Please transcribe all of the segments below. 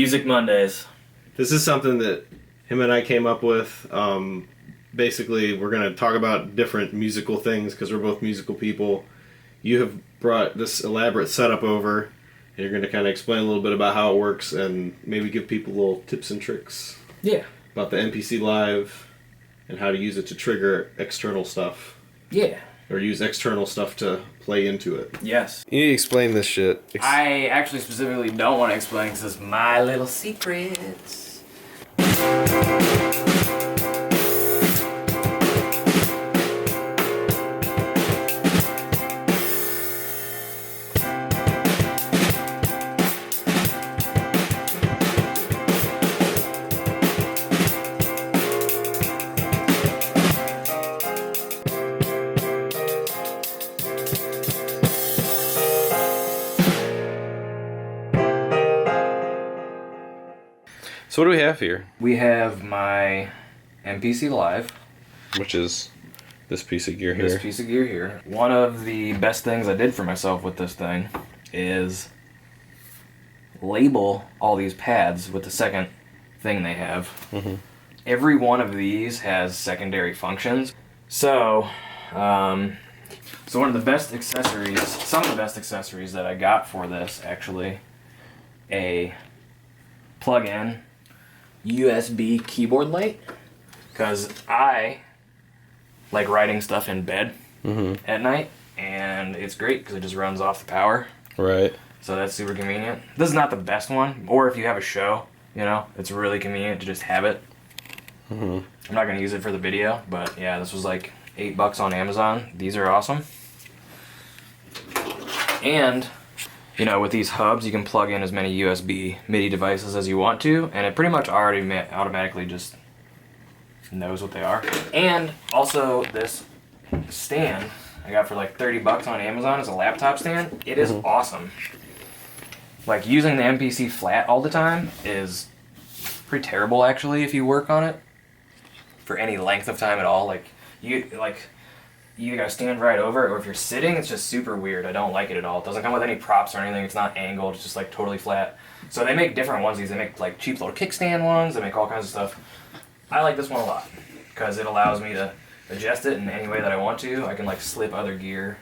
Music Mondays. This is something that him and I came up with. Basically, we're going to talk about different musical things because we're both musical people. You have brought this elaborate setup over, and you're going to kind of explain a little bit about how it works and maybe give people little tips and tricks. Yeah. About the MPC Live and how to use it to trigger external stuff. Yeah. Or use external stuff to play into it. Yes. You need to explain this shit. I actually specifically don't want to explain because it's my little secrets. So what do we have here? We have my MPC Live. Which is this piece of gear here. This piece of gear here. One of the best things I did for myself with this thing is label all these pads with the second thing they have. Mm-hmm. Every one of these has secondary functions. So one of the best accessories, some of the best accessories that I got for this, actually, a plug-in USB keyboard light, because I like writing stuff in bed at night, and it's great because it just runs off the power. Right. So that's super convenient. This is not the best one, or if you have a show, you know, it's really convenient to just have it. Mm-hmm. I'm not going to use it for the video, but yeah, this was like $8 on Amazon. These are awesome. And, you know, with these hubs, you can plug in as many USB MIDI devices as you want to, and it pretty much already automatically just knows what they are. And also this stand I got for like $30 on Amazon as a laptop stand. It is awesome. Like, using the MPC flat all the time is pretty terrible, actually, if you work on it for any length of time at all. Like, you gotta stand right over it, or if you're sitting, it's just super weird. I don't like it at all. It doesn't come with any props or anything. It's not angled. It's just like totally flat. So they make different onesies. They make like cheap little kickstand ones. They make all kinds of stuff. I like this one a lot because it allows me to adjust it in any way that I want to. I can like slip other gear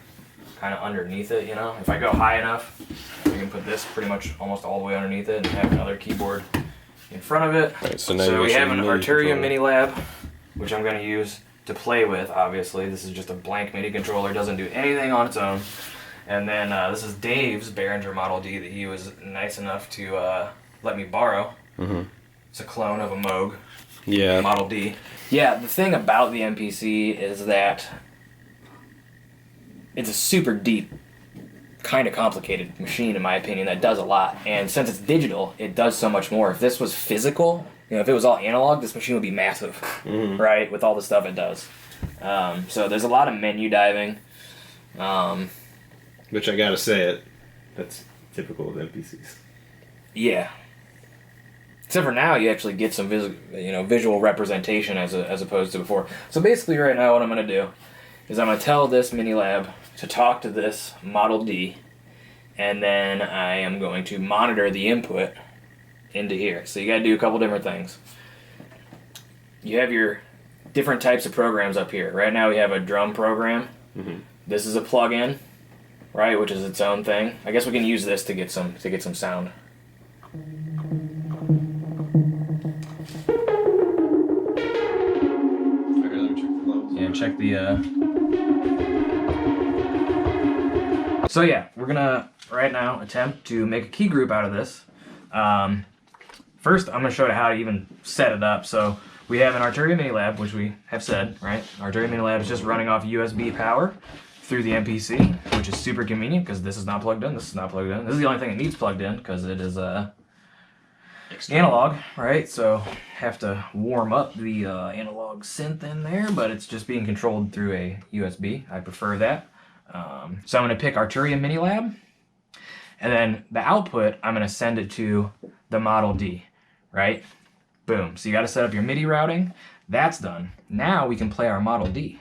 kind of underneath it, you know. If I go high enough, I can put this pretty much almost all the way underneath it and have another keyboard in front of it. Right, so we have an Arturia Mini Lab, which I'm going to use to play with, obviously. This is just a blank MIDI controller, doesn't do anything on its own. And then this is Dave's Behringer Model D that he was nice enough to let me borrow. It's a clone of a Moog Model D. Yeah, the thing about the MPC is that it's a super deep, kind of complicated machine, in my opinion, that does a lot. And since it's digital, it does so much more. If this was physical, you know, if it was all analog, this machine would be massive, right, with all the stuff it does. So there's a lot of menu diving. Which I gotta say, that's typical of MPCs. Yeah. Except for now, you actually get some visual representation as opposed to before. So basically right now what I'm going to do is I'm going to tell this Mini Lab to talk to this Model D, and then I am going to monitor the input into here. So you got to do a couple different things. You have your different types of programs up here. Right now we have a drum program. This is a plug-in, right, which is its own thing. I guess we can use this to get some sound. And check the So yeah, we're gonna right now attempt to make a key group out of this. First I'm gonna show you how to even set it up. So we have an Arturia Mini Lab, which we have said, right? Arturia Mini Lab is just running off USB power through the MPC, which is super convenient because this is not plugged in, this is not plugged in. This is the only thing that needs plugged in because it is analog, right? So have to warm up the analog synth in there, but it's just being controlled through a USB. I prefer that. So I'm going to pick Arturia Mini Lab, and then the output, I'm going to send it to the Model D, right? Boom. So you got to set up your MIDI routing. That's done. Now we can play our Model D.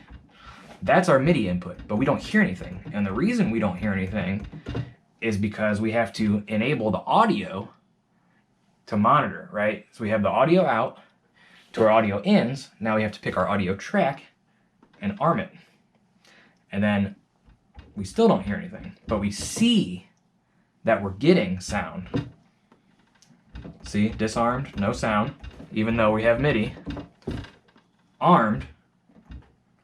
That's our MIDI input, but we don't hear anything. And the reason we don't hear anything is because we have to enable the audio to monitor, right? So we have the audio out to our audio ins. Now we have to pick our audio track and arm it. And then we still don't hear anything, but we see that we're getting sound. See, disarmed, no sound, even though we have MIDI. Armed,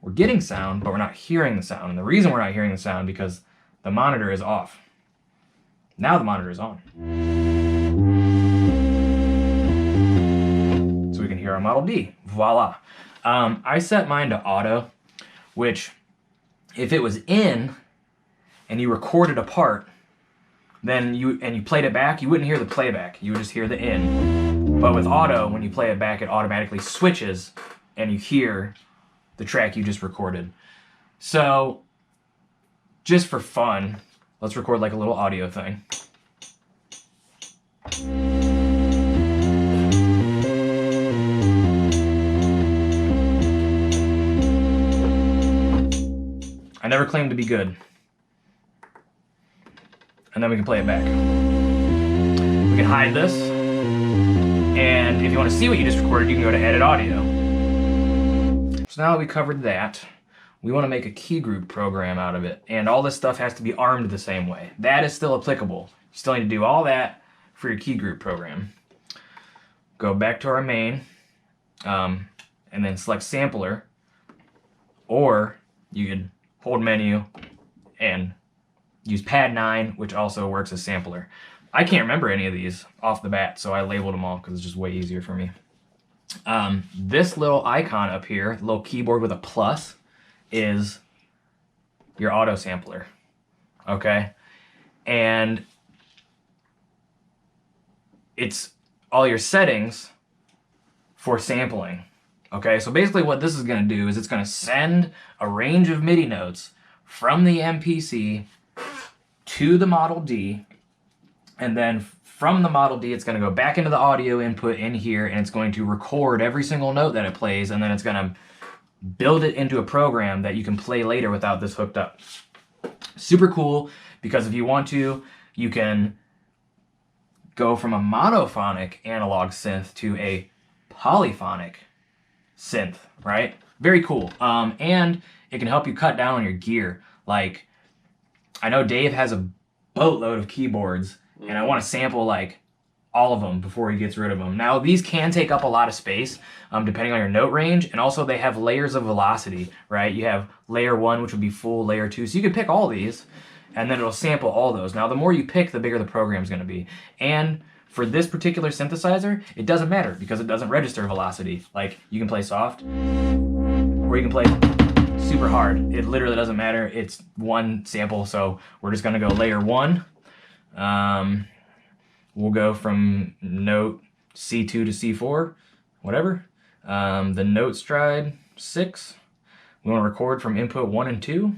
we're getting sound, but we're not hearing the sound. And the reason we're not hearing the sound because the monitor is off. Now the monitor is on. So we can hear our Model D. Voila. I set mine to auto, which if it was in and you recorded a part, then you played it back, you wouldn't hear the playback. You would just hear the in. But with auto, when you play it back, it automatically switches and you hear the track you just recorded. So just for fun, let's record like a little audio thing. I never claimed to be good. And then we can play it back. We can hide this. And if you want to see what you just recorded, you can go to Edit Audio. So now that we covered that, we want to make a key group program out of it. And all this stuff has to be armed the same way. That is still applicable. You still need to do all that for your key group program. Go back to our main, and then select Sampler. Or you could hold menu and use pad 9, which also works as sampler. I can't remember any of these off the bat, so I labeled them all because it's just way easier for me. This little icon up here, little keyboard with a plus, is your auto sampler. Okay? And it's all your settings for sampling. Okay, so basically what this is going to do is it's going to send a range of MIDI notes from the MPC to the Model D, and then from the Model D it's going to go back into the audio input in here, and it's going to record every single note that it plays, and then it's going to build it into a program that you can play later without this hooked up. Super cool, because if you want to, you can go from a monophonic analog synth to a polyphonic synth, right? Very cool. And it can help you cut down on your gear. Like, I know Dave has a boatload of keyboards, and I want to sample like all of them before he gets rid of them. Now, these can take up a lot of space, depending on your note range, and also they have layers of velocity, right? You have layer 1, which would be full, layer 2, so you can pick all these, and then it'll sample all those. Now, the more you pick, the bigger the program's going to be. And for this particular synthesizer, it doesn't matter because it doesn't register velocity. Like, you can play soft, or you can play super hard. It literally doesn't matter. It's one sample, so we're just gonna go layer 1. We'll go from note C2 to C4, whatever. The note stride 6. We want to record from input 1 and 2.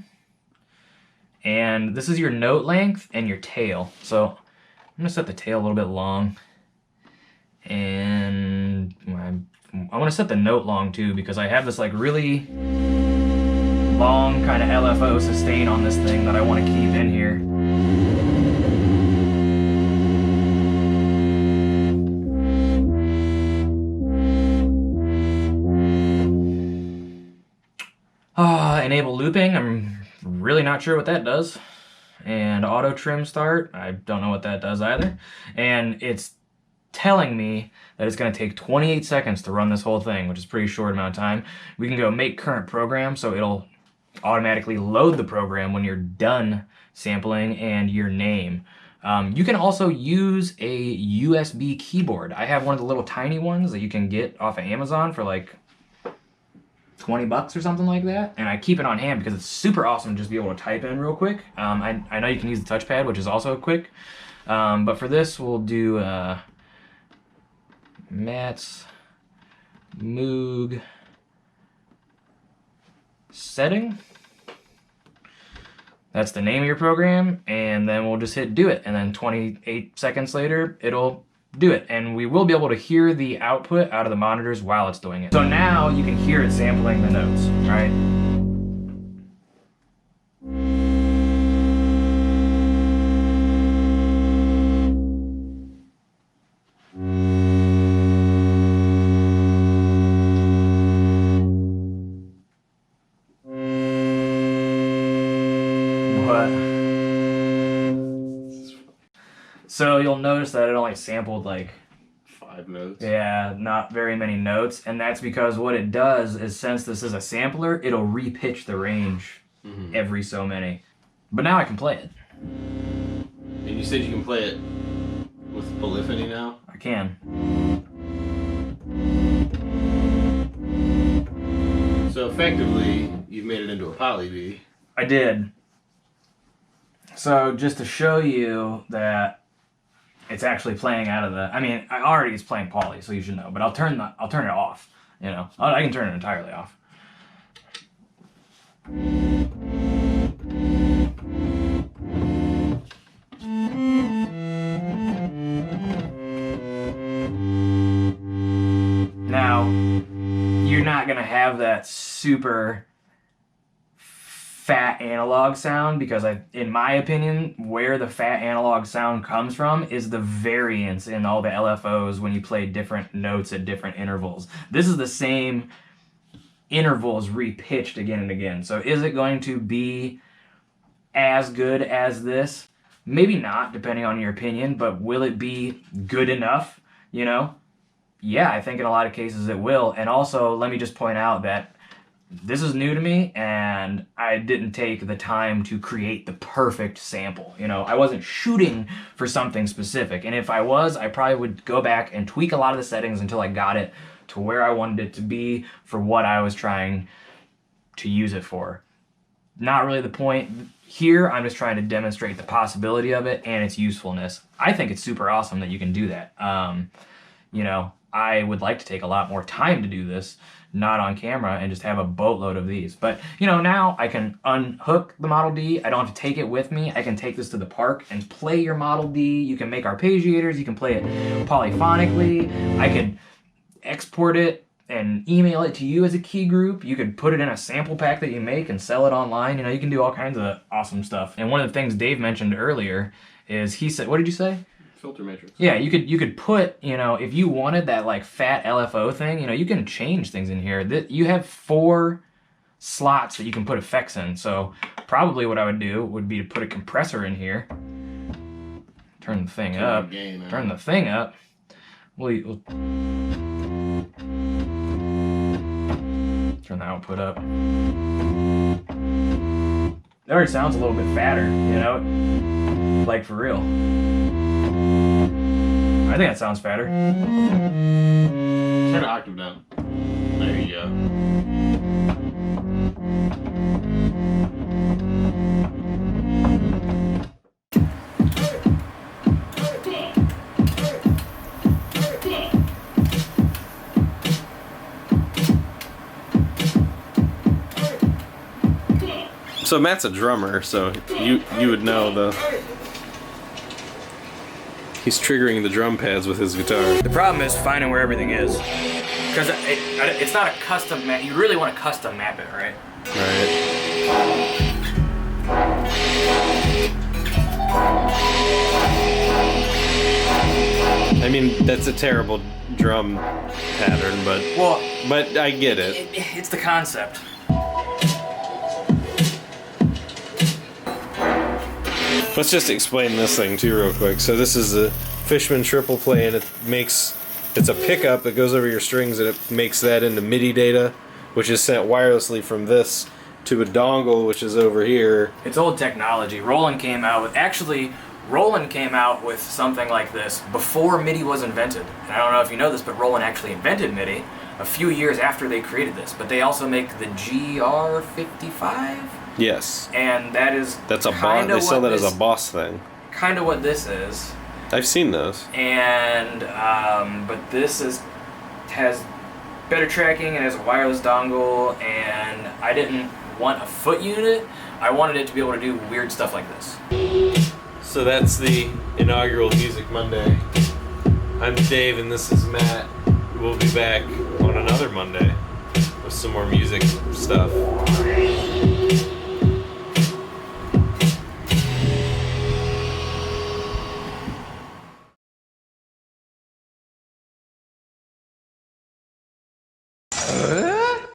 And this is your note length and your tail. So I'm gonna set the tail a little bit long, and I want to set the note long too, because I have this like really long kind of LFO sustain on this thing that I want to keep in here. Enable looping, I'm really not sure what that does. And auto trim start, I don't know what that does either. And it's telling me that it's going to take 28 seconds to run this whole thing, which is a pretty short amount of time. We can go make current program, so it'll automatically load the program when you're done sampling, and your name. You can also use a USB keyboard. I have one of the little tiny ones that you can get off of Amazon for like $20 or something like that, and I keep it on hand because it's super awesome to just be able to type in real quick. I know you can use the touchpad, which is also quick, but for this we'll do Matt's Moog setting. That's the name of your program, and then we'll just hit do it, and then 28 seconds later it'll do it, and we will be able to hear the output out of the monitors while it's doing it. So now you can hear it sampling the notes, right? but so you'll notice that it only sampled like 5 notes. Yeah, not very many notes, and that's because what it does is, since this is a sampler, it'll repitch the range every so many. But now I can play it. And you said you can play it with polyphony now? I can. So effectively, you've made it into a poly B. I did. So just to show you that it's actually playing out of the. I mean, I already it's playing poly, so you should know. But I'll turn it off. You know, I can turn it entirely off. Now, you're not gonna have that super fat analog sound, because in my opinion, where the fat analog sound comes from is the variance in all the LFOs when you play different notes at different intervals. This is the same intervals repitched again and again. So is it going to be as good as this? Maybe not, depending on your opinion, but will it be good enough? You know? Yeah, I think in a lot of cases it will. And also, let me just point out that this is new to me, and I didn't take the time to create the perfect sample. You know, I wasn't shooting for something specific, and if I was, I probably would go back and tweak a lot of the settings until I got it to where I wanted it to be for what I was trying to use it for. Not really the point here. I'm just trying to demonstrate the possibility of it and its usefulness. I think it's super awesome that you can do that. You know, I would like to take a lot more time to do this, not on camera, and just have a boatload of these. But, you know, now I can unhook the Model D. I don't have to take it with me. I can take this to the park and play your Model D. You can make arpeggiators. You can play it polyphonically. I could export it and email it to you as a key group. You could put it in a sample pack that you make and sell it online. You know, you can do all kinds of awesome stuff. And one of the things Dave mentioned earlier is, he said, what did you say? Filter matrix. Yeah, you could put, you know, if you wanted that like fat LFO thing, you know, you can change things in here. You have 4 slots that you can put effects in. So probably what I would do would be to put a compressor in here. Turn the thing up. Turn the thing up. We'll turn the output up. It already sounds a little bit fatter, you know, like for real. I think that sounds fatter. Turn the octave down. There you go. So Matt's a drummer, so you would know the. He's triggering the drum pads with his guitar. The problem is finding where everything is, because it's not a custom map. You really want to custom map it, right? Right. I mean, that's a terrible drum pattern, but I get it. It's the concept. Let's just explain this thing too real quick. So this is a Fishman triple play, and it's a pickup that goes over your strings, and it makes that into MIDI data, which is sent wirelessly from this to a dongle, which is over here. It's old technology. Roland came out with something like this before MIDI was invented. And I don't know if you know this, but Roland actually invented MIDI a few years after they created this. But they also make the GR55. Yes. And that's a Boss. They sell that as a Boss thing. Kind of what this is. I've seen those. And but this has better tracking and has a wireless dongle. And I didn't want a foot unit. I wanted it to be able to do weird stuff like this. So that's the inaugural Music Monday. I'm Dave, and this is Matt. We'll be back on another Monday with some more music stuff.